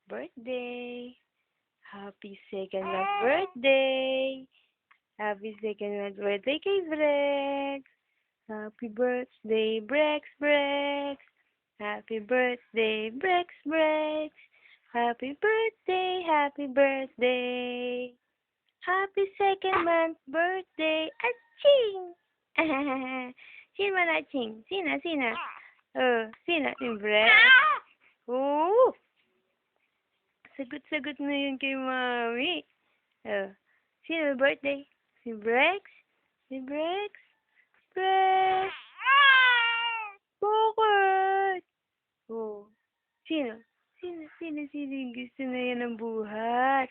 Birthday. Happy second month birthday. Happy second month birthday kay Brex. Happy birthday, Brex, Brex. Happy birthday, Brex, Brex. Happy birthday, happy birthday. Happy second month birthday. Aching! Sino man aching? Sino? Sino? Si Brex? Oo! Sagot-sagot na yun kay Mami. Sino birthday? Si Brex? Si Brex? Brex! Bakit? Oh. Sino? Sino yung gusto na yan ng buhat?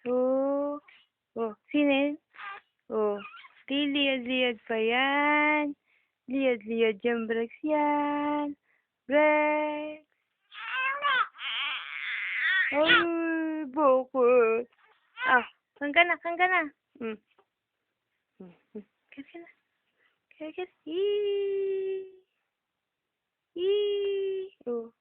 Oh. Oh, sino yun? Oh. Di liad-liad pa yan. Liad-liad yan, Brex yan. Brex! Ay, bakit? Kang ka na. Hmm. Kaya na. Kaya. Eee! Eee! Oh.